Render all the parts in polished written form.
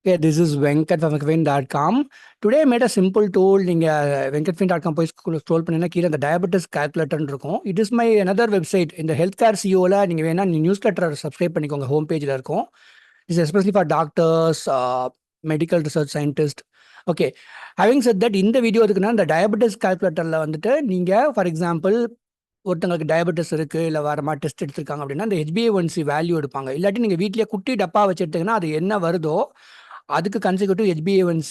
Okay, this is Venkat from venkatfin.com. Today I made a simple tool. நீங்கள் venkatfin.com போய் scroll பண்ணினா கீழே அந்த டயபெட்டிஸ் கால்குலேட்டர்னு இருக்கும். It is my another website. இந்த ஹெல்த் கேர் சிஓவில் நீங்கள் வேணால் நியூஸ் லெட்டர் சப்ஸ்கிரைப் பண்ணிக்கோங்க. ஹோம் பேஜில் இருக்கும். It's especially for doctors, medical research scientist. Okay, having said that இந்த வீடியோ இருக்குன்னா இந்த டயபெட்டிஸ் கால்குலேட்டரில் வந்துட்டு நீங்கள் ஃபார் எக்ஸாம்பிள் ஒருத்தங்களுக்கு டயபெட்டிஸ் இருக்குது இல்லை வேறு மாதிரி டெஸ்ட் எடுத்திருக்காங்க அப்படின்னா அந்த HbA1c வேல்யூ எடுப்பாங்க. இல்லாட்டி நீங்கள் வீட்டிலேயே குட்டி டப்பா வச்சு எடுத்தீங்கன்னா அது என்ன வருதோ அதுக்கு கன்சிக்யூட்டிவ் HbA1c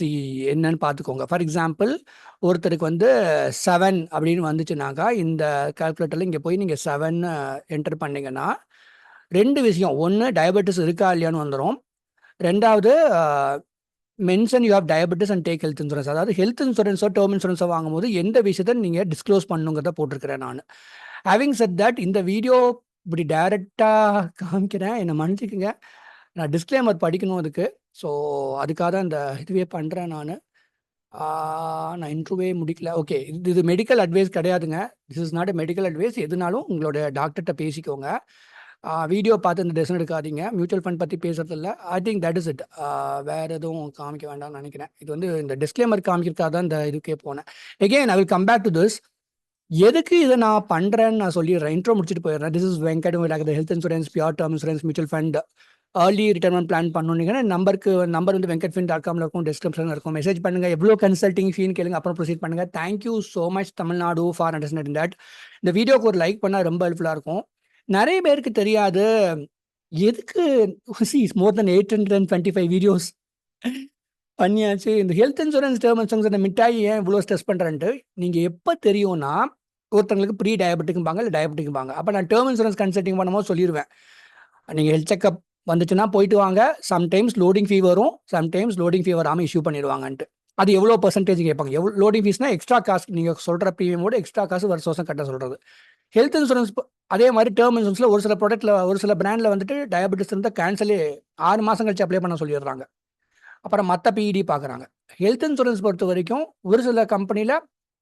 என்னன்னு பார்த்துக்கோங்க. ஃபார் எக்ஸாம்பிள் ஒருத்தருக்கு வந்து 7 அப்படின்னு வந்துச்சுனாக்கா இந்த கால்குலேட்டரில் இங்கே போய் நீங்கள் 7 என்டர் பண்ணிங்கன்னா ரெண்டு விஷயம். ஒன்று டயபெட்டிஸ் இருக்கா இல்லையான்னு வந்துடும். ரெண்டாவது mention you have diabetes and take health insurance. அதாவது ஹெல்த் இன்சூரன்ஸோ டேர்ம் இன்சூரன்ஸோ வாங்கும்போது எந்த விஷயத்தை நீங்கள் டிஸ்க்ளோஸ் பண்ணுங்கிறத போட்டிருக்கிறேன் நான். ஹேவிங் செட் தட் இந்த வீடியோ இப்படி டைரெக்டாக காமிக்கிறேன், என்னை மன்னிச்சுக்குங்க. நான் டிஸ்க்ளைமர் படிக்கணும் அதுக்கு. ஸோ அதுக்காக தான் இந்த இதுவே பண்ணுறேன் நான். இன்ட்ரூவே முடிக்கல. ஓகே, இது மெடிக்கல் அட்வைஸ் கிடையாதுங்க. This is not a medical advice. எதுனாலும் உங்களோட டாக்டர்கிட்ட பேசிக்கோங்க. வீடியோ பார்த்து இந்த டெசிஷன் எடுக்காதீங்க. மியூச்சுவல் ஃபண்ட் பற்றி பேசுறது இல்லை. I think that is it. வேறு எதுவும் காமிக்க வேண்டாம்னு நினைக்கிறேன். இது வந்து இந்த டிஸ்க்ளைமர் காமிக்கிறதுக்காக தான் இந்த இதுக்கே போனேன். Again I will come back to this. எதுக்கு இதை நான் பண்ணுறேன்னு நான் சொல்லிடுறேன். இன்ட்ரோ முடிச்சுட்டு போயிடுறேன். This is Venkat. உங்களுக்கு health insurance, pure term insurance, mutual fund, early retirement plan பண்ணணுங்கன்னா நம்பர் வந்து venkatfin.comல இருக்கும், டிஸ்கிரிப்ஷனில் இருக்கும். மெசேஜ் பண்ணுங்கள். எவ்வளோ கன்சல்டிங் ஃபீன்னு கேளுங்க, அப்புறம் ப்ரொசீட் பண்ணுங்கள். Thank you so much Tamil Nadu for understanding that. இந்த வீடியோக்கு ஒரு லைக் பண்ணால் ரொம்ப ஹெல்ப்ஃபுல்லாக இருக்கும். நிறைய பேருக்கு தெரியாது எதுக்கு மோர் தென் 825 வீடியோஸ் பண்ணியாச்சு. இந்த ஹெல்த் இன்சூரன்ஸ், டேர்ம் இன்சூரன்ஸ் இந்த மிட்டாய் ஏன் இவ்வளோ ஸ்ட்ரெஸ் பண்ணுறேன்ட்டு நீங்கள் எப்போ தெரியும்னா ஒருத்தங்களுக்கு ப்ரீ டயபெட்டிக்கும்பாங்க இல்லை டயபெட்டிக்கும்பாங்க. அப்போ நான் டேர்ம் இன்சூரன்ஸ் கன்சல்டிங் பண்ணும்போது சொல்லிடுவேன், நீங்கள் ஹெல்த் செக்அப் வந்துச்சுன்னா போயிட்டு வாங்க. சம்டைம்ஸ் லோடிங் ஃபீ வரும், சம்டைம்ஸ் லோடிங் ஃபீ வராமல் இஷ்யூ பண்ணிடுவாங்கன்ட்டு. அது எவ்வளோ பர்சன்டேஜ் கேட்பாங்க. எவ்வளோ லோடிங் ஃபீஸ்னா எக்ஸ்ட்ரா காசு, நீங்கள் சொல்கிற ப்ரீமியமோட எக்ஸ்ட்ரா காசு வருஷம் கட்ட சொல்கிறது. ஹெல்த் இன்சூரன்ஸ் அதே மாதிரி டேர்ம் இன்சூரன்ஸில் ஒரு சில ப்ராடக்ட்டில் ஒரு சில பிராண்டில் வந்துட்டு டயபெட்டிஸ் இருந்தால் கேன்சலே 6 மாதம் கழிச்சு அப்ளை பண்ண சொல்லிடுறாங்க. அப்புறம் மற்ற பிஇடி பார்க்குறாங்க. ஹெல்த் இன்சூரன்ஸ் பொறுத்த வரைக்கும் ஒரு சில கம்பெனியில்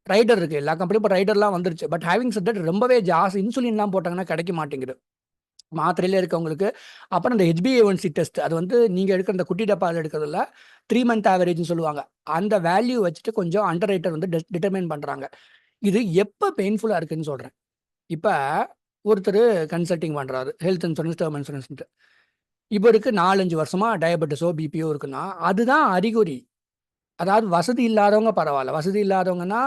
ரைடர் இருக்குது. எல்லா கம்பெனியும் இப்போ ரைடர்லாம் வந்துருச்சு. பட் ஹேவிங் செட் தட் ரொம்பவே ஜாஸ்தி இன்சுலின்லாம் போட்டாங்கன்னா கிடைக்க மாட்டேங்குது மாத்திரையில் இருக்கவங்களுக்கு. அப்புறம் இந்த HbA1c டெஸ்ட், அது வந்து நீங்கள் எடுக்கிற அந்த குட்டி டப்பாவில் எடுக்கிறதுல 3 month ஆவரேஜ்னு சொல்லுவாங்க. அந்த வேல்யூ வச்சுட்டு கொஞ்சம் அண்டர் ரைட்டர் வந்து டிட்டர்மைன் பண்ணுறாங்க. இது எப்போ பெயின்ஃபுல்லாக இருக்குன்னு சொல்கிறேன். இப்போ ஒருத்தர் கன்சல்டிங் பண்ணுறாரு ஹெல்த் இன்சூரன்ஸ், டேர்ம் இன்சூரன்ஸ்ன்ட்டு. இவருக்கு 4-5 வருஷமாக டயபெட்டிஸோ பிபிஓ இருக்குன்னா அதுதான் அறிகுறி. அதாவது வசதி இல்லாதவங்க பரவாயில்ல. வசதி இல்லாதவங்கன்னா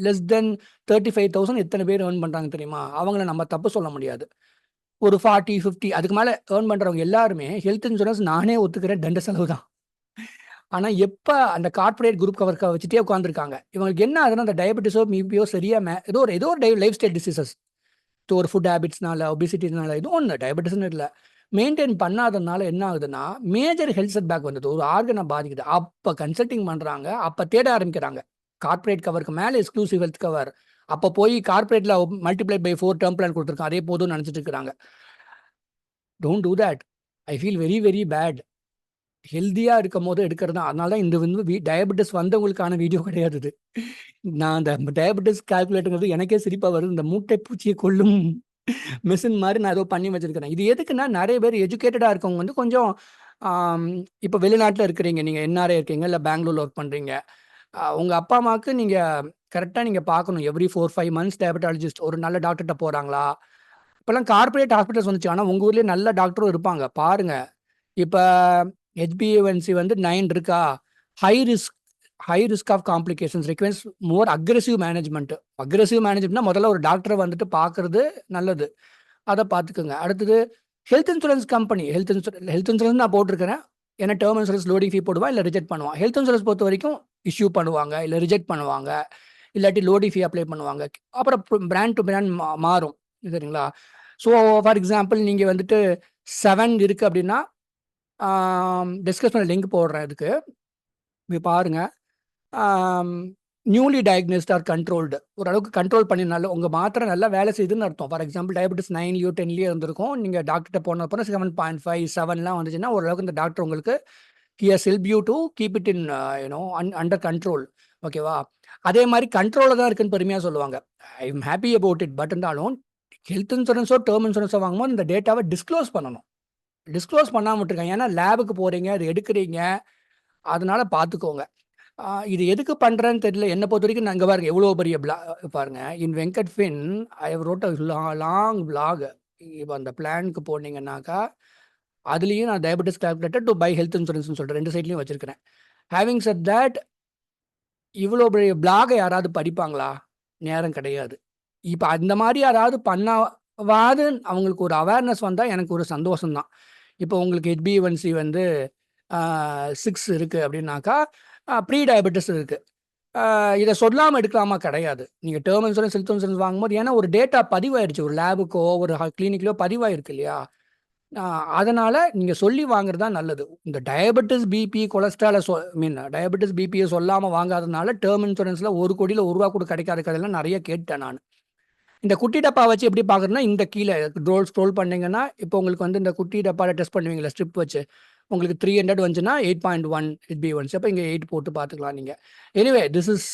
லெஸ் தென் 35,000 எத்தனை பேர் ஏர்ன் பண்ணுறாங்க தெரியுமா? அவங்கள நம்ம தப்பு சொல்ல முடியாது. ஒரு 40, 50 அதுக்கு மேலே ஏர்ன் பண்ணுறவங்க எல்லாருமே ஹெல்த் இன்சூரன்ஸ் நானே ஒத்துக்கிறேன், தண்ட செலவு தான். ஆனால் எப்போ அந்த கார்பரேட் குரூப் கவர் வச்சுட்டே உட்காந்துருக்காங்க. இவங்களுக்கு என்ன ஆகுதுன்னா அந்த டயபெட்டிஸோ பிபிஓ சரியாக ஏதோ ஒரு லைஃப் ஸ்டைல் டிசீசஸ், ஒரு ஃபுட் ஹேபிட்ஸ்னால, ஒபிசிட்டினால, இதுவும் ஒன்று டயபெட்டிஸ்னு இல்லை, மெயின்டைன் பண்ணாததுனால என்ன ஆகுதுன்னா மேஜர் ஹெல்த் செட் பேக் வந்தது, ஒரு ஆர்கனை பாதிக்குது. அப்போ கன்சல்டிங் பண்ணுறாங்க, அப்போ தேட ஆரம்பிக்கிறாங்க. கார்பரேட் கவருக்கு மேலே எக்ஸ்க்ளூசிவ் ஹெல்த் கவர். அப்போ போய் கார்பரேட்டில் மல்டிப்ளை பை 4 டேர்ம் பிளான் கொடுத்துருக்காங்க, அதே போதும்னு நினச்சிட்டு இருக்கிறாங்க. Don't do that. I feel very very bad. ஹெல்த்தியாக இருக்கும் போது எடுக்கிறது தான். அதனால தான் இந்த வந்து டயபெட்டிஸ் வந்தவங்களுக்கான வீடியோ கிடையாது இது. நான் அந்த டயபெட்டிஸ் கால்குலேட்டுங்கிறது எனக்கே சிரிப்பாக வருது. இந்த மூட்டை பூச்சியை கொல்லும் மிஷின் மாதிரி நான் ஏதோ பண்ணி வச்சிருக்கிறேன். இது எதுக்குன்னா நிறைய பேர் எஜுகேட்டடாக இருக்கவங்க வந்து கொஞ்சம் இப்போ வெளிநாட்டில் இருக்கிறீங்க, நீங்கள் என்ஆர்ஐ இருக்கீங்க இல்லை பெங்களூரில் ஒர்க் பண்ணுறீங்க, உங்கள் அப்பா அம்மாவுக்கு நீங்கள் கரெக்டாக நீங்கள் பார்க்கணும். எவ்ரி 4-5 months டயபெட்டாலஜிஸ்ட் ஒரு நல்ல டாக்டர்கிட்ட போகிறாங்களா. இப்போல்லாம் கார்பரேட் ஹாஸ்பிட்டல்ஸ் வந்துச்சு, ஆனால் உங்கள் ஊர்லேயே நல்ல டாக்டரும் இருப்பாங்க பாருங்கள். இப்போ HbA1c வந்து 9 இருக்கா, high risk of complications requires more aggressive management. Aggressive மேனேஜ்மெண்ட்னா முதல்ல ஒரு டாக்டரை வந்துட்டு பார்க்கறது நல்லது, அதை பார்த்துக்குங்க. அடுத்தது health insurance company, health insurance நான் போட்டிருக்கிறேன். ஏன்னா டேர்ம் இன்சூரன்ஸ் லோடிங் ஃபீ போடுவான் இல்லை ரிஜெக்ட் பண்ணுவான். ஹெல்த் இன்சூரன்ஸ் பொறுத்த வரைக்கும் இஷ்யூ பண்ணுவாங்க, இல்லை ரிஜெக்ட் பண்ணுவாங்க, இல்லாட்டி லோடிங் ஃபீ அப்ளை பண்ணுவாங்க. அப்புறம் பிராண்ட் டு பிராண்ட் மாறும், சரிங்களா? ஸோ ஃபார் எக்ஸாம்பிள் நீங்கள் வந்துட்டு 7 இருக்குது அப்படின்னா டிஸ்கஷனில் லிங்க் போடுறேன். இதுக்கு போய் பாருங்கள். நியூலி டயக்னோஸ்ட் ஆர் கண்ட்ரோல்டு, ஓரளவுக்கு கண்ட்ரோல் பண்ணினாலும் உங்கள் மாத்திரை நல்லா வேலை செய்யுதுன்னு அர்த்தம். ஃபார் எக்ஸாம்பிள் டயபெட்டிஸ் 9 10 இருந்திருக்கும், நீங்கள் டாக்டர்கிட்ட போன அப்புறம் 7.5 7 வந்துச்சுன்னா ஓரளவுக்கு இந்த டாக்டர் உங்களுக்கு he has helped you to keep it in under control. ஓகேவா? அதே மாதிரி கண்ட்ரோலில் தான் இருக்குன்னு பெருமையாக சொல்லுவாங்க. I am happy about it. But இருந்தாலும் ஹெல்த் இன்சூரன்ஸோ டேர்ம் இன்சூரன்ஸோ வாங்கும்போது இந்த டேட்டாவை டிஸ்க்ளோஸ் பண்ணணும். டிஸ்க்ளோஸ் பண்ணாமல் விட்டுருக்காங்க. ஏன்னா லேபுக்கு போகிறீங்க, அது எடுக்கிறீங்க, அதனால பார்த்துக்கோங்க. இது எதுக்கு பண்ணுறேன்னு தெரியல. என்னை பொறுத்த வரைக்கும் நான் இங்கே பாருங்க எவ்வளோ பெரிய பாருங்க. In Venkat fin I have wrote a long vlog. இப்போ அந்த பிளானுக்கு போனீங்கன்னாக்கா அதுலேயும் நான் diabetes calculator to buy health insurance சொல்லிட்டு 2 சைட்லையும் வச்சிருக்கிறேன். ஹேவிங் செட் தட், இவ்வளோ பெரிய பிளாகை யாராவது படிப்பாங்களா? நேரம் கிடையாது. இப்போ அந்த மாதிரி யாராவது பண்ணாவாது அவங்களுக்கு ஒரு அவேர்னஸ் வந்தால் எனக்கு ஒரு சந்தோஷம் தான். இப்போ உங்களுக்கு HbA1c வந்து 6 இருக்குது அப்படின்னாக்கா ப்ரீ டயபெட்டிஸ் இருக்குது. இதை சொல்லாமல் எடுக்கலாமா? கிடையாது. நீங்கள் டேர்ம் இன்சூரன்ஸ் ஹெல்த் இன்சூரன்ஸ் வாங்கும்போது ஏன்னா ஒரு டேட்டா பதிவாயிடுச்சு, ஒரு லேபுக்கோ ஒரு கிளினிக்லையோ பதிவாயிருக்கு இல்லையா? அதனால் நீங்கள் சொல்லி வாங்குறது தான் நல்லது. இந்த டயபெட்டிஸ் பிபி கொலஸ்ட்ராலை டயபெட்டிஸ் பிபியை சொல்லாமல் வாங்காததுனால டேர்ம் இன்சூரன்ஸில் 1 கோடியில் ₹1 கூட கிடைக்காத கதையெல்லாம் நிறைய கேட்டேன் நான். இந்த குட்டி டப்பா வச்சு எப்படி பார்க்குறதுன்னா, இந்த கீழே ஸ்க்ரோல் பண்ணிங்கன்னா இப்போ உங்களுக்கு வந்து இந்த குட்டி டப்பாவில் டெஸ்ட் பண்ணுவீங்களா ஸ்ட்ரிப் வச்சு, உங்களுக்கு 300 வந்துச்சுன்னா 8.1 HbA1c. அப்போ இங்கே 8 போட்டு பார்த்துக்கலாம் நீங்கள். Anyway this is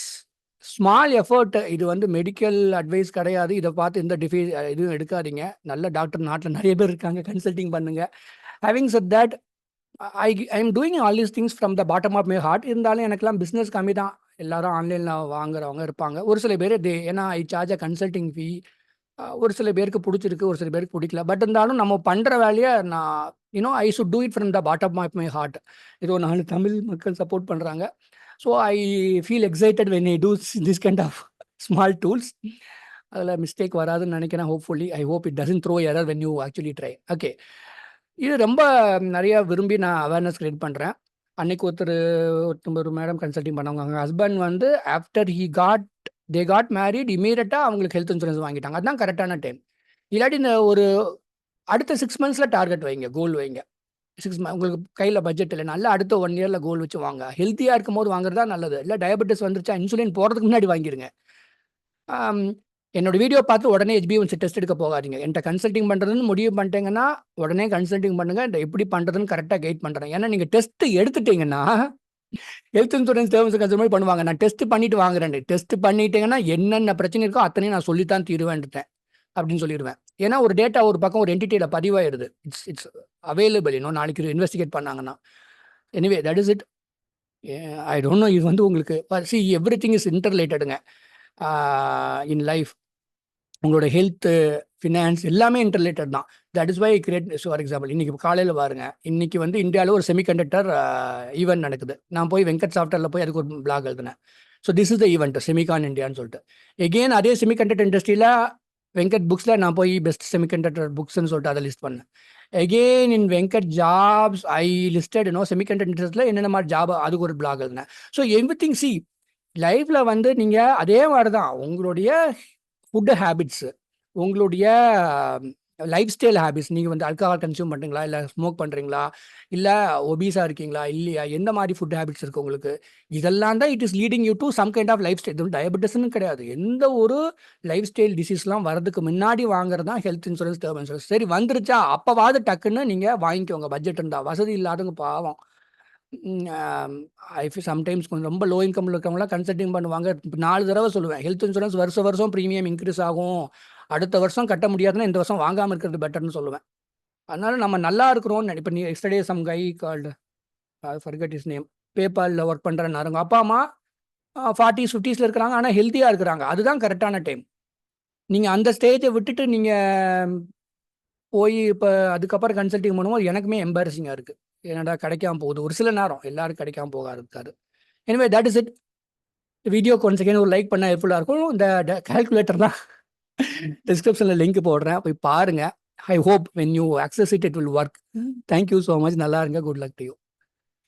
small effort. இது வந்து மெடிக்கல் அட்வைஸ் கிடையாது. இதை பார்த்து எந்த இதுவும் எடுக்காதீங்க. நல்ல டாக்டர் நாட்டில் நிறைய பேர் இருக்காங்க, கன்சல்டிங் பண்ணுங்க. Having said that, I am doing all these things from the bottom of my heart. இருந்தாலும் எனக்குலாம் பிஸ்னஸ் கம்மி தான். எல்லாரும் ஆன்லைனில் வாங்குறவங்க இருப்பாங்க. ஒரு சில பேர் ஏன்னா ஐ சார்ஜ் அ கன்சல்டிங் ஃபீ. ஒரு சில பேருக்கு பிடிச்சிருக்கு, ஒரு சில பேருக்கு பிடிக்கல. பட் இருந்தாலும் நம்ம பண்ணுற வேலையை நான் I should do it from the bottom of my heart. இதோ 4 தமிழ் மக்கள் சப்போர்ட் பண்ணுறாங்க. So I feel excited when I do this kind of small tools. அதில் மிஸ்டேக் வராதுன்னு நினைக்கிறேன். Hopefully I hope it doesn't throw error when you actually try. Okay, இது ரொம்ப நிறையா விரும்பி நான் அவேர்னஸ் கிரியேட் பண்ணுறேன். அன்னைக்கு ஒரு மேடம் கன்சல்டிங் பண்ணவங்க, அவங்க ஹஸ்பண்ட் வந்து ஆஃப்டர் தே காட் மேரிட் இமீடியட்டாக அவங்களுக்கு ஹெல்த் இன்சூரன்ஸ் வாங்கிட்டாங்க. அதுதான் கரெக்டான டைம். இல்லாட்டி இந்த ஒரு அடுத்த 6 மந்த்ஸில் டார்கெட் வைங்க, கோல் வைங்க. 6 உங்களுக்கு கையில் பட்ஜெட் இல்லை, நல்லா அடுத்த 1 இயரில் கோல் வச்சு வாங்க. ஹெல்த்தியாக இருக்கும் போது வாங்குறது தான் நல்லது. இல்லை டயபெட்டிஸ் வந்துருச்சா இன்சுலின் போகிறதுக்கு முன்னாடி வாங்கிடுங்க. என்னோட வீடியோ பார்த்து உடனே HbA1c டெஸ்ட் எடுக்க போகாதீங்க. என்கிட்ட கன்சல்டிங் பண்ணுறதுன்னு முடிவு பண்ணிட்டீங்கன்னா உடனே கன்சல்டிங் பண்ணுங்க. இந்த எப்படி பண்ணுறதுன்னு கரெக்டாக கைட் பண்ணுறேன். ஏன்னா நீங்கள் டெஸ்ட் எடுத்துட்டீங்கன்னா ஹெல்த் இன்சூரன்ஸ் டேர்ம்ஸ் கன்சல்ட் பண்ணுவாங்க. நான் டெஸ்ட் பண்ணிட்டு வாங்குறேன். டெஸ்ட் பண்ணிட்டீங்கன்னா என்னென்ன பிரச்சனை இருக்கோ அத்தனையும் நான் சொல்லித்தான் தீருவேன்ட்டேன் அப்படின்னு சொல்லிடுவேன். ஏன்னா ஒரு டேட்டா ஒரு பக்கம் ஒரு என்டிட்டியில் பதிவாயிருது. It's available. நாளைக்கு இன்வெஸ்டிகேட் பண்ணாங்கன்னா. Anyway that is it. I don't know. இது வந்து உங்களுக்கு எவ்ரி திங் இஸ் இன்டர்ரிலேட்டடுங்க இன் லைஃப். உங்களோட ஹெல்த்து, ஃபினான்ஸ் எல்லாமே இன்டர்ரிலேட்டட் தான். That is why create. For example இன்னைக்கு காலையில் பாருங்க, இன்னைக்கு வந்து இந்தியாவில் ஒரு செமிகண்டக்டர் ஈவெண்ட் நடக்குது. நான் போய் வெங்கட் சாஃப்ட்வேரில் போய் அதுக்கு ஒரு பிளாக் எழுதினேன். So this is the event Semicon இந்தியான்னு சொல்லிட்டு. எகெயின் அதே செமிகண்டக்டர் இண்டஸ்ட்ரியில் வெங்கட் புக்ஸில் நான் போய் பெஸ்ட் செமிகண்டக்டர் புக்ஸ்ன்னு சொல்லிட்டு அதை லிஸ்ட் பண்ணேன். எகெயின் இன் வெங்கட் ஜாப்ஸ் ஐ லிஸ்டட் செமிகண்டக்டர் இண்டஸ்ட்ரியில் என்னென்ன மாதிரி ஜாப், அதுக்கு ஒரு பிளாக் எழுதினேன். ஸோ எவ்ரி திங் லைஃப்பில் வந்து நீங்கள் அதே மாதிரி தான் உங்களுடைய ஃபுட்டு ஹேபிட்ஸு, உங்களுடைய லைஃப் ஸ்டைல் ஹேபிட்ஸ். நீங்கள் வந்து ஆல்கஹால் கன்சியூம் பண்ணுறீங்களா, இல்லை ஸ்மோக் பண்ணுறீங்களா, இல்லை ஒபீஸாக இருக்கீங்களா இல்லையா, எந்த மாதிரி ஃபுட் ஹேபிட்ஸ் இருக்குது உங்களுக்கு, இதெல்லாம் தான் it is leading you to some kind of lifestyle. இது டயபெட்டிஸ்னு கிடையாது. எந்த ஒரு லைஃப் ஸ்டைல் டிசீஸ்லாம் வரதுக்கு முன்னாடி வாங்குறது தான் ஹெல்த் இன்சூரன்ஸ், டேர்ம் இன்சூரன்ஸ். சரி வந்துருச்சா அப்போவாது டக்குன்னு நீங்கள் வாங்கிக்கோங்க. பட்ஜெட் இருந்தால். வசதி இல்லாதவங்க பாவம். சம்டைம்ஸ் கொஞ்சம் ரொம்ப லோ இன்கம்ல இருக்கவங்களாம் கன்சல்டிங் பண்ணுவாங்க. 4 தடவை சொல்லுவேன், ஹெல்த் இன்சூரன்ஸ் வருஷம் ப்ரீமியம் இன்க்ரீஸ் ஆகும், அடுத்த வருஷம் கட்ட முடியாதுன்னா இந்த வருஷம் வாங்காமல் இருக்கிறது பெட்டர்னு சொல்லுவேன். அதனால நம்ம நல்லா இருக்கிறோம்னு இப்போ நீ yesterday some guy called forget is name, பேபாலில் ஒர்க் பண்ணுறேன்னு அவங்க அப்பா அம்மா 40s 50s இருக்கிறாங்க, ஆனால் ஹெல்த்தியாக இருக்கிறாங்க. அதுதான் கரெக்டான டைம். நீங்கள் அந்த ஸ்டேஜை விட்டுட்டு நீங்கள் போய் இப்போ அதுக்கப்புறம் கன்சல்டிங் பண்ணும்போது எனக்குமே எம்பாரசிங்காக இருக்குது. என்னடா கிடைக்காம போகுது. ஒரு சில நேரம் எல்லாரும் கிடைக்காம இருக்காது. Anyway that is it. வீடியோக்கு ஒன் செகண்ட் ஒரு லைக் பண்ணால் ஹெல்ப்ஃபுல்லாக இருக்கும். இந்த கால்குலேட்டர் தான் டிஸ்கிரிப்ஷனில் லிங்க் போடுறேன், போய் பாருங்கள். I hope when you access it will work. Thank you so much. நல்லா இருங்க. Good luck to you.